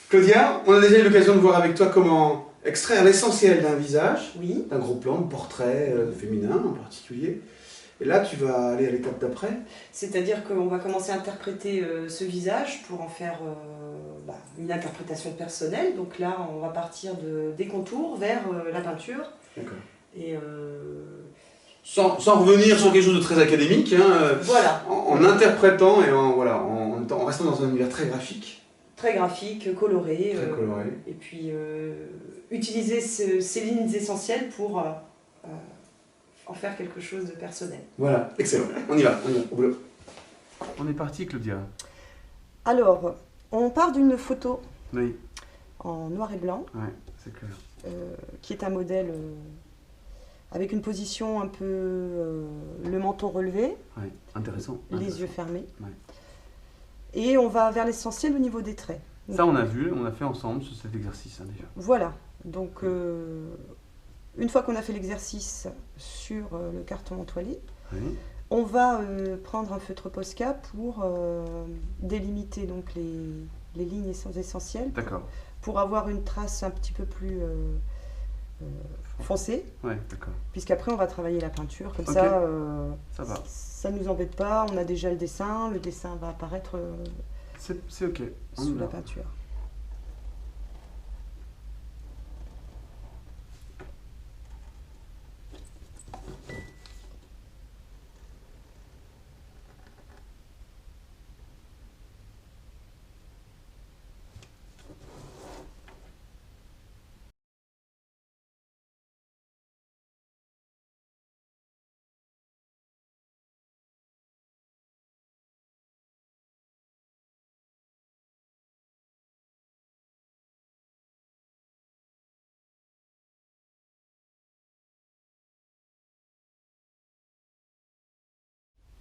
Claudia, on a déjà eu l'occasion de voir avec toi comment extraire l'essentiel d'un visage, Oui. d'un gros plan, de portrait féminin en particulier. Et là, tu vas aller à l'étape d'après. C'est-à-dire qu'on va commencer à interpréter ce visage pour en faire une interprétation personnelle. Donc là, on va partir des contours vers la peinture. D'accord. Et sans revenir sur quelque chose de très académique, hein, voilà. en interprétant et en restant dans un univers très graphique. Très graphique, coloré. Très coloré. Et puis utiliser ces lignes essentielles pour en faire quelque chose de personnel. Voilà, excellent. On y va, au boulot. On est parti, Claudia. Alors, on part d'une photo Oui. en noir et blanc, Ouais, c'est clair. qui est un modèle avec une position un peu le menton relevé, Ouais, intéressant. les yeux fermés. Ouais. Et on va vers l'essentiel au niveau des traits. Ça, on a vu, on a fait ensemble sur cet exercice déjà. Voilà. Donc, une fois qu'on a fait l'exercice sur le carton entoilé, Oui. on va prendre un feutre Posca pour délimiter donc les lignes essentielles. D'accord. Pour avoir une trace un petit peu plus foncée. Ouais, d'accord. Puisqu'après, on va travailler la peinture. Comme okay. Ça va. Ça ne nous embête pas. On a déjà le dessin va apparaître c'est ok. Sous la peinture.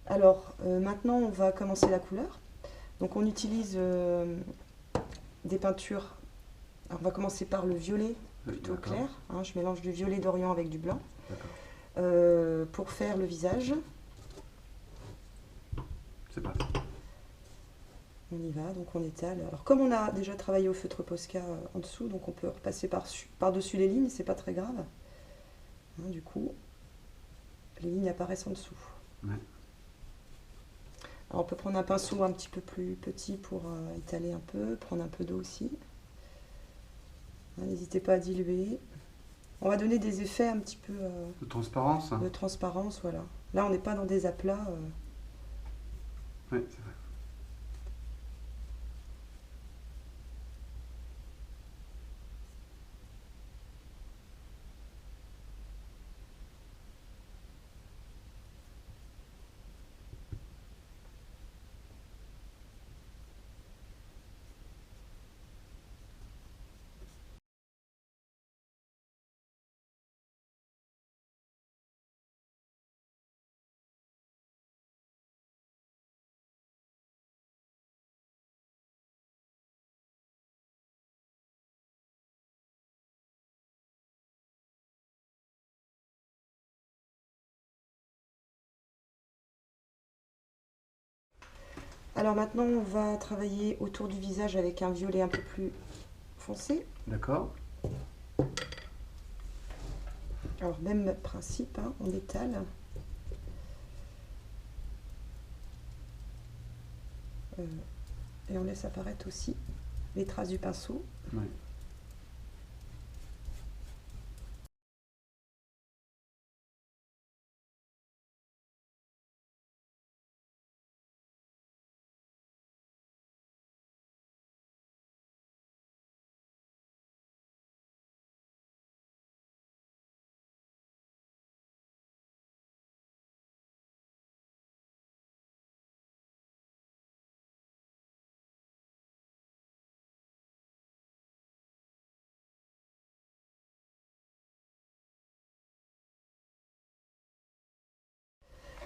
Alors, maintenant, on va commencer la couleur. Donc, on utilise des peintures. Alors, on va commencer par le violet plutôt clair. Hein, je mélange du violet d'Orient avec du blanc. Pour faire le visage. C'est parti. On y va, donc on étale. Alors, comme on a déjà travaillé au feutre Posca en dessous, donc on peut repasser par-dessus les lignes, c'est pas très grave. Hein, du coup, les lignes apparaissent en dessous. Ouais. Alors on peut prendre un pinceau un petit peu plus petit pour étaler un peu, prendre un peu d'eau aussi. N'hésitez pas à diluer. On va donner des effets un petit peu de transparence. De transparence, voilà. Là, on n'est pas dans des aplats. Oui, c'est vrai. Alors maintenant, on va travailler autour du visage avec un violet un peu plus foncé. D'accord. Alors même principe, hein, on étale. Et on laisse apparaître aussi les traces du pinceau. Ouais.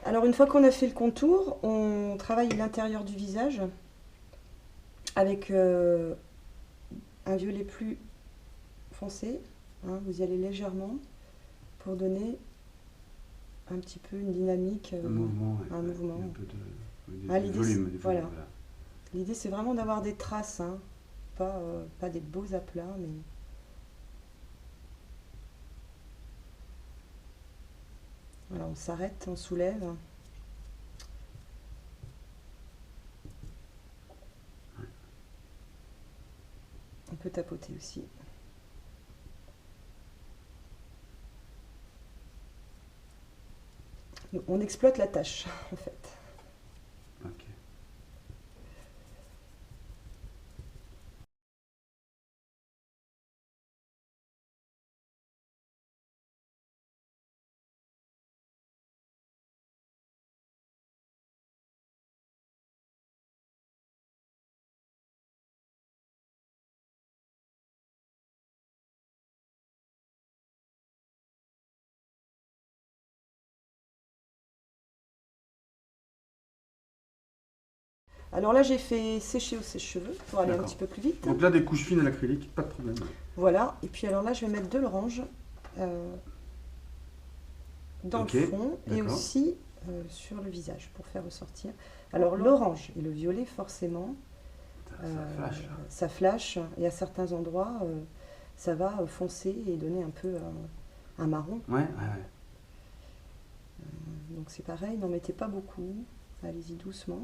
Alors une fois qu'on a fait le contour, on travaille l'intérieur du visage avec un violet plus foncé. Hein, vous y allez légèrement pour donner un petit peu une dynamique, un mouvement. Un peu de volume. Voilà. L'idée c'est vraiment d'avoir des traces, hein, pas des beaux aplats, mais voilà, on s'arrête, on soulève. On peut tapoter aussi. On exploite la tâche, en fait. Ok. Alors là, j'ai fait sécher au sèche-cheveux pour aller un petit peu plus vite. Donc là, des couches fines à l'acrylique, pas de problème. Voilà, et puis alors là, je vais mettre de l'orange dans le fond et aussi sur le visage pour faire ressortir. Alors l'orange et le violet, forcément, ça flash, et à certains endroits, ça va foncer et donner un peu un marron. Ouais. Donc c'est pareil, n'en mettez pas beaucoup, allez-y doucement.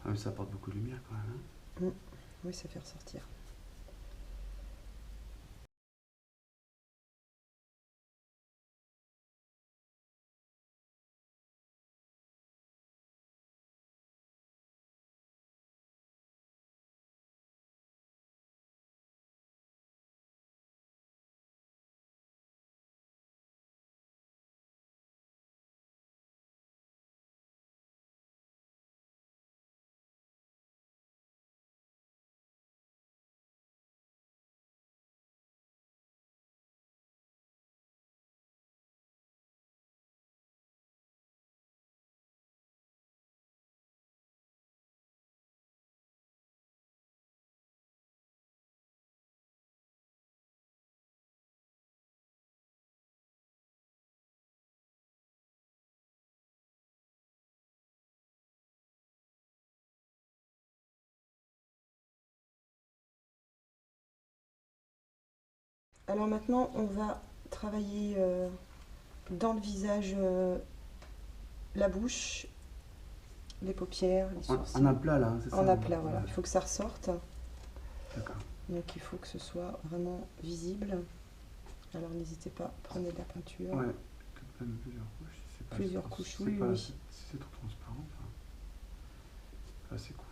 Ah, mais ça apporte beaucoup de lumière quand même. Oui, ça fait ressortir. Alors maintenant, on va travailler dans le visage, la bouche, les paupières, les sourcils. En aplat là, c'est ça? En aplat, voilà. Il faut que ça ressorte. D'accord. Donc il faut que ce soit vraiment visible. Alors n'hésitez pas, prenez de la peinture. Ouais, peut-être même plusieurs couches. Plusieurs couches, oui. Si c'est trop transparent, c'est cool.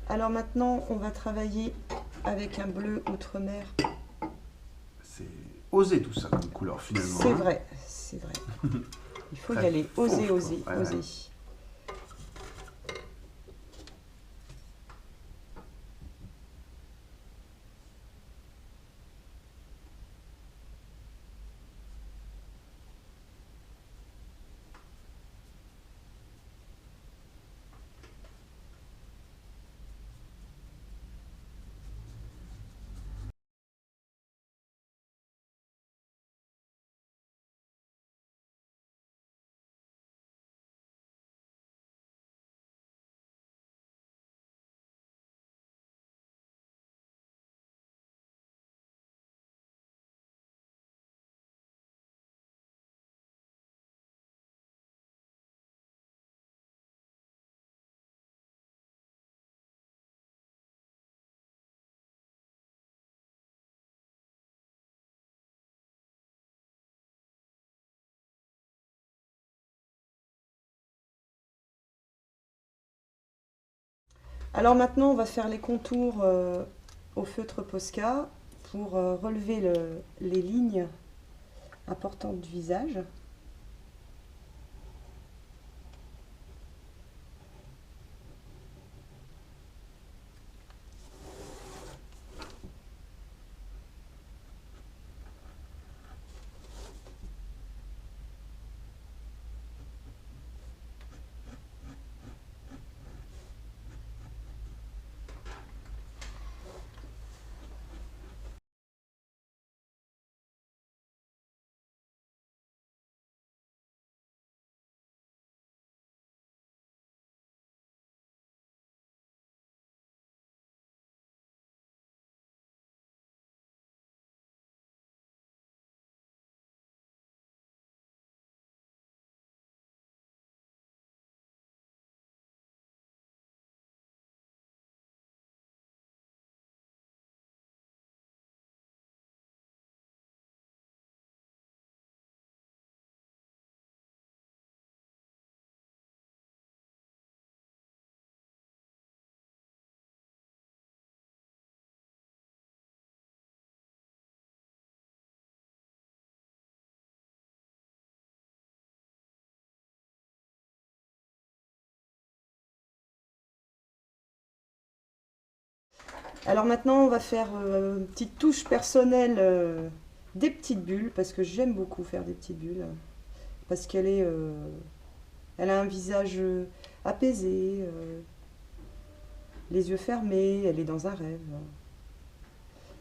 Alors maintenant, on va travailler avec un bleu outre-mer. C'est osé tout ça comme couleur finalement. C'est vrai, c'est vrai. Il faut y aller, oser, oser, oser. Alors maintenant, on va faire les contours au feutre Posca pour relever les lignes importantes du visage. Alors maintenant, on va faire une petite touche personnelle des petites bulles, parce que j'aime beaucoup faire des petites bulles, parce elle a un visage apaisé, les yeux fermés, elle est dans un rêve.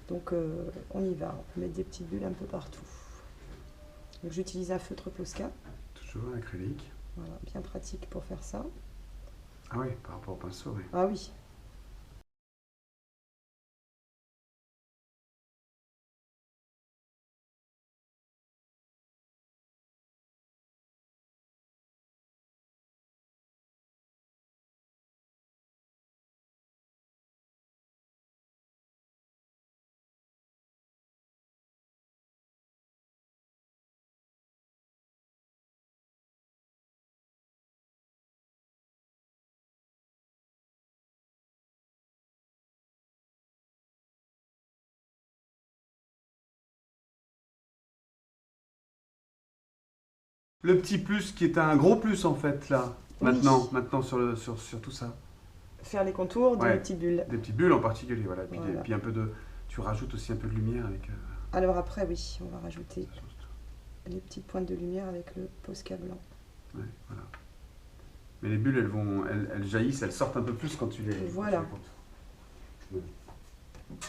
Donc on y va, on peut mettre des petites bulles un peu partout. Donc j'utilise un feutre Posca. Toujours un acrylique. Voilà, bien pratique pour faire ça. Ah oui, par rapport au pinceau, oui. Ah oui. Le petit plus qui est un gros plus en fait là, Oui. maintenant sur tout ça. Faire les contours de Ouais. les petites bulles. Des petites bulles en particulier, voilà. Voilà. Puis un peu de. Tu rajoutes aussi un peu de lumière avec. Alors après, oui, on va rajouter Ça change tout. les petites pointes de lumière avec le Posca blanc. Ouais, voilà. Mais les bulles, elles jaillissent, elles sortent un peu plus quand tu les. Voilà. Quand tu les comptes. Ouais.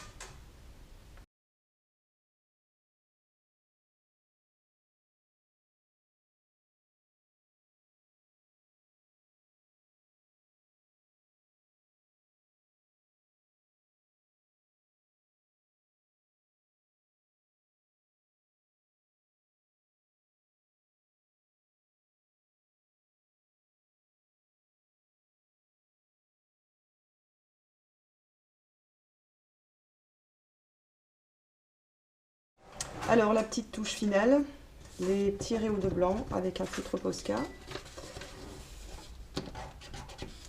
Alors la petite touche finale, les petits rayons de blanc avec un feutre Posca.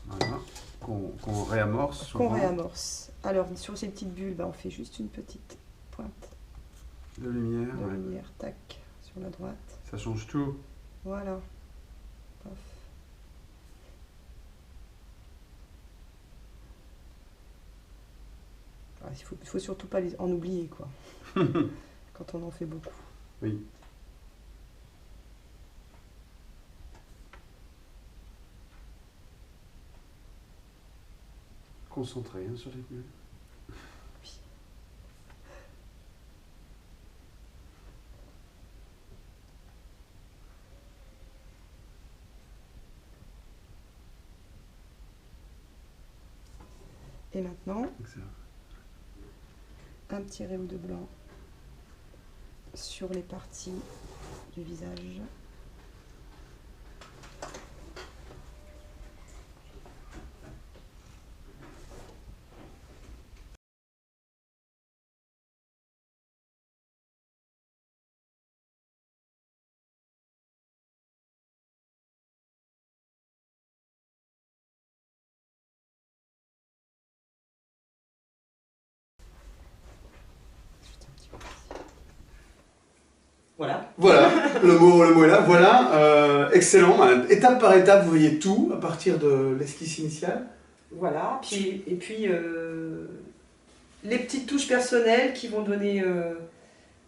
Voilà. Qu'on réamorce. Qu'on souvent. réamorce. Alors sur ces petites bulles, on fait juste une petite pointe De lumière. de Ouais. lumière, tac, sur la droite. Ça change tout. Voilà. Paf. Ah, il faut surtout pas en oublier, quoi. Quand on en fait beaucoup. Oui. Concentré hein, sur les bulles. Oui. Et maintenant, Excellent. un petit rayon de blanc sur les parties du visage. Voilà. Voilà, le mot est là, voilà, excellent. Étape par étape, vous voyez tout à partir de l'esquisse initiale. Voilà, et puis les petites touches personnelles qui vont donner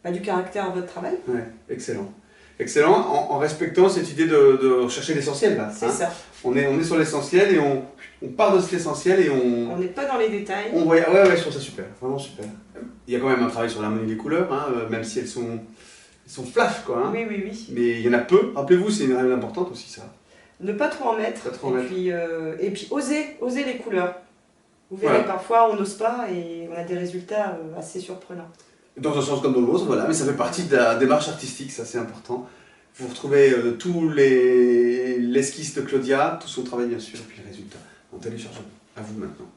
du caractère à votre travail. Ouais, excellent. Excellent, en respectant cette idée de rechercher l'essentiel là. C'est ça. On est sur l'essentiel et on part de cet essentiel et On n'est pas dans les détails. ouais, je trouve ça super, vraiment super. Il y a quand même un travail sur l'harmonie des couleurs, hein, même si elles sont flash quoi. Hein. Oui, oui, oui. Mais il y en a peu, rappelez-vous, c'est une règle importante aussi ça. Ne pas trop en mettre. Pas trop en mettre. Et puis oser les couleurs. Vous verrez, parfois on n'ose pas et on a des résultats assez surprenants. Dans un sens comme dans l'autre, voilà, mais ça fait partie de la démarche artistique, ça c'est important. Vous retrouvez tous l'esquisse de Claudia, tout son travail bien sûr, et puis le résultat en téléchargement. À vous maintenant.